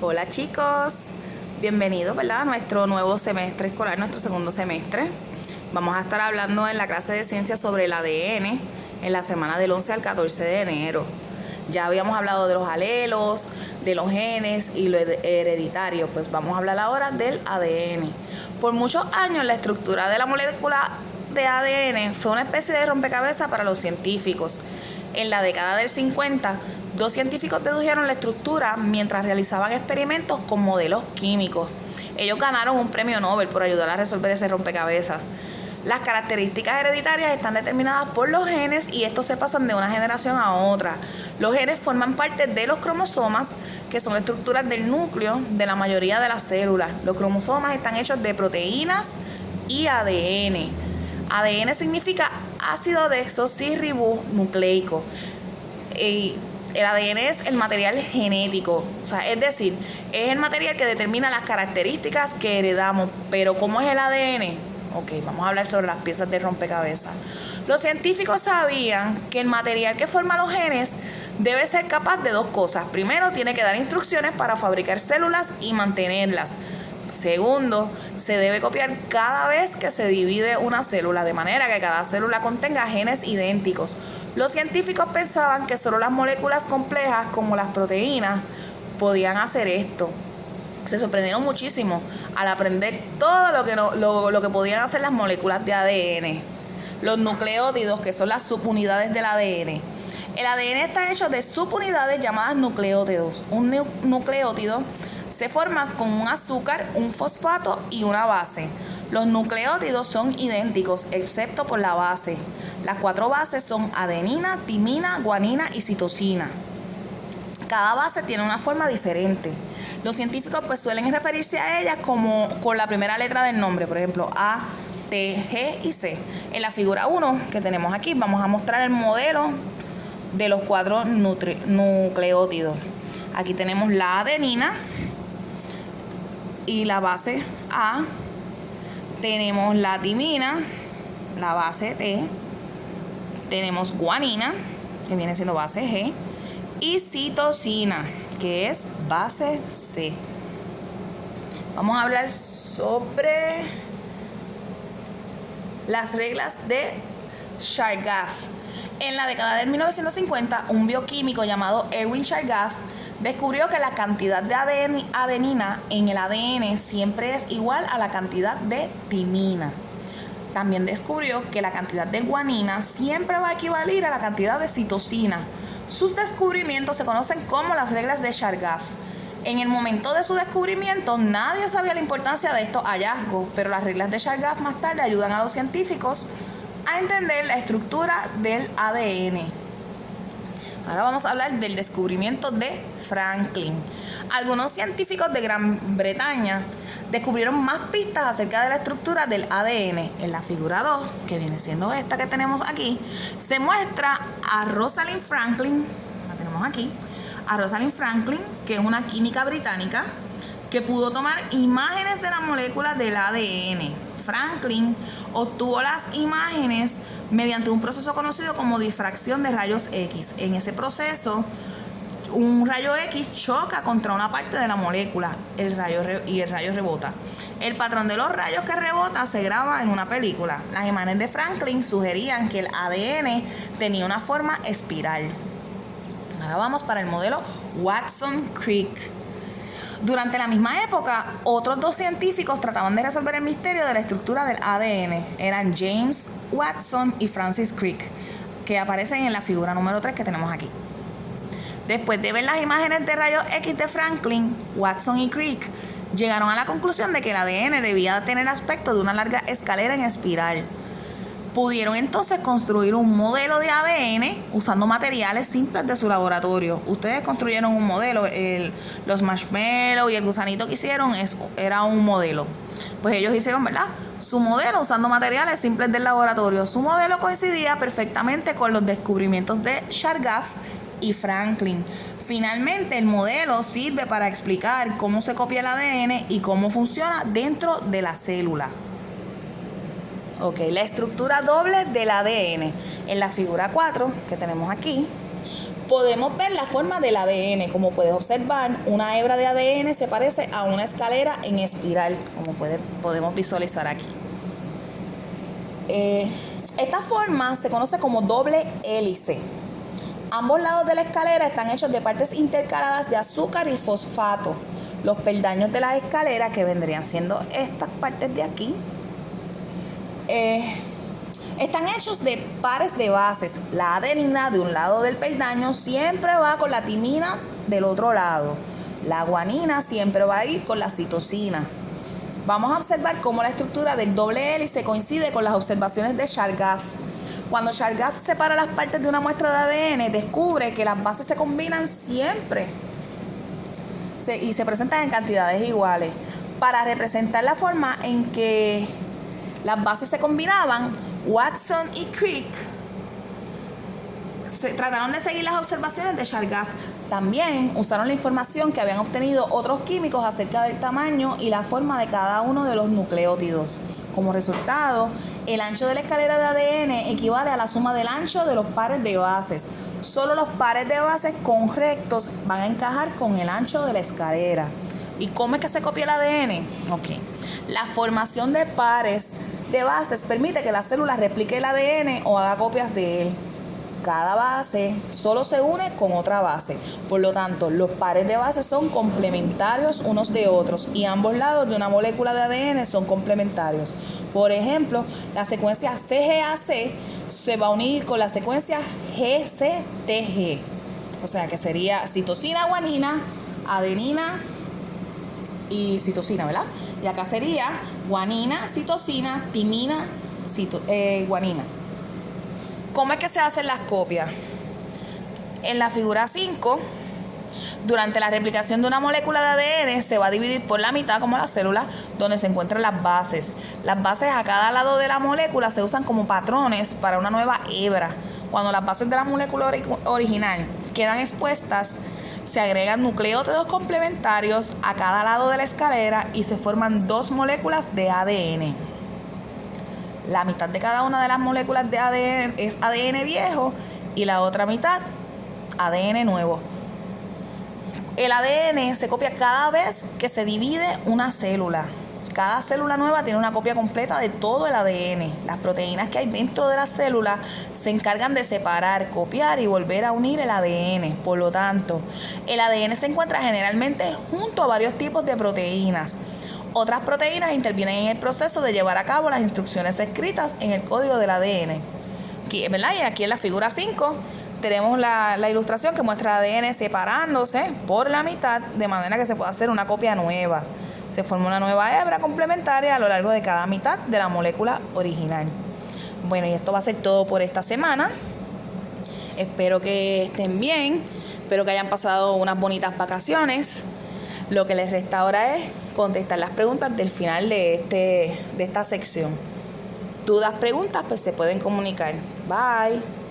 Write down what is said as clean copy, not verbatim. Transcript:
Hola chicos, bienvenidos, ¿verdad?, a nuestro nuevo semestre escolar, nuestro segundo semestre. Vamos a estar hablando en la clase de ciencias sobre el ADN en la semana del 11 al 14 de enero. Ya habíamos hablado de los alelos, de los genes y lo hereditario, pues vamos a hablar ahora del ADN. Por muchos años la estructura de la molécula de ADN fue una especie de rompecabezas para los científicos. En la década del 50, dos científicos dedujeron la estructura mientras realizaban experimentos con modelos químicos. Ellos ganaron un premio Nobel por ayudar a resolver ese rompecabezas. Las características hereditarias están determinadas por los genes y estos se pasan de una generación a otra. Los genes forman parte de los cromosomas, que son estructuras del núcleo de la mayoría de las células. Los cromosomas están hechos de proteínas y ADN. ADN significa ácido desoxirribonucleico. Y el ADN es el material genético, es decir, es el material que determina las características que heredamos. Pero ¿cómo es el ADN? Vamos a hablar sobre las piezas de rompecabezas. Los científicos sabían que el material que forma los genes debe ser capaz de dos cosas. Primero, tiene que dar instrucciones para fabricar células y mantenerlas. Segundo, se debe copiar cada vez que se divide una célula, de manera que cada célula contenga genes idénticos. Los científicos pensaban que solo las moléculas complejas, como las proteínas, podían hacer esto. Se sorprendieron muchísimo al aprender todo lo que podían hacer las moléculas de ADN. Los nucleótidos, que son las subunidades del ADN. El ADN está hecho de subunidades llamadas nucleótidos. Un nucleótido se forma con un azúcar, un fosfato y una base. Los nucleótidos son idénticos, excepto por la base. Las 4 bases son adenina, timina, guanina y citosina. Cada base tiene una forma diferente. Los científicos suelen referirse a ellas como con la primera letra del nombre, por ejemplo, A, T, G y C. En la figura 1 que tenemos aquí vamos a mostrar el modelo de los 4 nucleótidos. Aquí tenemos la adenina y la base A. Tenemos la timina, la base T. Tenemos guanina, que viene siendo base G. Y citosina, que es base C. Vamos a hablar sobre las reglas de Chargaff. En la década de 1950, un bioquímico llamado Erwin Chargaff descubrió que la cantidad de adenina en el ADN siempre es igual a la cantidad de timina. También descubrió que la cantidad de guanina siempre va a equivaler a la cantidad de citosina. Sus descubrimientos se conocen como las reglas de Chargaff. En el momento de su descubrimiento, nadie sabía la importancia de estos hallazgos, pero las reglas de Chargaff más tarde ayudan a los científicos a entender la estructura del ADN. Ahora vamos a hablar del descubrimiento de Franklin. Algunos científicos de Gran Bretaña descubrieron más pistas acerca de la estructura del ADN. En la figura 2, que viene siendo esta que tenemos aquí, se muestra a Rosalind Franklin, la tenemos aquí, a Rosalind Franklin, que es una química británica, que pudo tomar imágenes de la molécula del ADN. Franklin obtuvo las imágenes mediante un proceso conocido como difracción de rayos X. En ese proceso, un rayo X choca contra una parte de la molécula y el rayo rebota. El patrón de los rayos que rebota se graba en una película. Las imágenes de Franklin sugerían que el ADN tenía una forma espiral. Ahora vamos para el modelo Watson-Crick. Durante la misma época, otros 2 científicos trataban de resolver el misterio de la estructura del ADN. Eran James Watson y Francis Crick, que aparecen en la figura número 3 que tenemos aquí. Después de ver las imágenes de rayos X de Franklin, Watson y Crick llegaron a la conclusión de que el ADN debía tener aspecto de una larga escalera en espiral. Pudieron entonces construir un modelo de ADN usando materiales simples de su laboratorio. Ustedes construyeron un modelo, los marshmallows y el gusanito que hicieron era un modelo. Pues ellos hicieron, ¿verdad?, su modelo usando materiales simples del laboratorio. Su modelo coincidía perfectamente con los descubrimientos de Chargaff y Franklin. Finalmente, el modelo sirve para explicar cómo se copia el ADN y cómo funciona dentro de la célula. La estructura doble del ADN. En la figura 4 que tenemos aquí, podemos ver la forma del ADN. Como puedes observar, una hebra de ADN se parece a una escalera en espiral, como podemos visualizar aquí. Esta forma se conoce como doble hélice. Ambos lados de la escalera están hechos de partes intercaladas de azúcar y fosfato. Los peldaños de la escalera, que vendrían siendo estas partes de aquí, están hechos de pares de bases. La adenina de un lado del peldaño siempre va con la timina del otro lado. La guanina siempre va a ir con la citosina. Vamos a observar cómo la estructura del doble hélice coincide con las observaciones de Chargaff. Cuando Chargaff separa las partes de una muestra de ADN, descubre que las bases se combinan siempre y se presentan en cantidades iguales. Para representar la forma en que las bases se combinaban, Watson y Crick trataron de seguir las observaciones de Chargaff. También usaron la información que habían obtenido otros químicos acerca del tamaño y la forma de cada uno de los nucleótidos. Como resultado, el ancho de la escalera de ADN equivale a la suma del ancho de los pares de bases. Solo los pares de bases correctos van a encajar con el ancho de la escalera. ¿Y cómo es que se copia el ADN? La formación de pares de bases permite que la célula replique el ADN o haga copias de él. Cada base solo se une con otra base. Por lo tanto, los pares de bases son complementarios unos de otros y ambos lados de una molécula de ADN son complementarios. Por ejemplo, la secuencia CGAC se va a unir con la secuencia GCTG. O sea que sería citosina, guanina, adenina y citosina, ¿verdad? Y acá sería guanina, citosina, timina, guanina. ¿Cómo es que se hacen las copias? En la figura 5, durante la replicación de una molécula de ADN se va a dividir por la mitad, como la célula, donde se encuentran las bases. Las bases a cada lado de la molécula se usan como patrones para una nueva hebra. Cuando las bases de la molécula original quedan expuestas, se agregan nucleótidos complementarios a cada lado de la escalera y se forman dos moléculas de ADN. La mitad de cada una de las moléculas de ADN es ADN viejo y la otra mitad ADN nuevo. El ADN se copia cada vez que se divide una célula. Cada célula nueva tiene una copia completa de todo el ADN. Las proteínas que hay dentro de la célula se encargan de separar, copiar y volver a unir el ADN. Por lo tanto, el ADN se encuentra generalmente junto a varios tipos de proteínas. Otras proteínas intervienen en el proceso de llevar a cabo las instrucciones escritas en el código del ADN. Aquí, ¿verdad? Y aquí en la figura 5 tenemos la ilustración que muestra el ADN separándose por la mitad de manera que se pueda hacer una copia nueva. Se forma una nueva hebra complementaria a lo largo de cada mitad de la molécula original. Bueno, y esto va a ser todo por esta semana. Espero que estén bien, espero que hayan pasado unas bonitas vacaciones. Lo que les resta ahora es contestar las preguntas del final de esta sección. Dudas, preguntas, pues se pueden comunicar. Bye.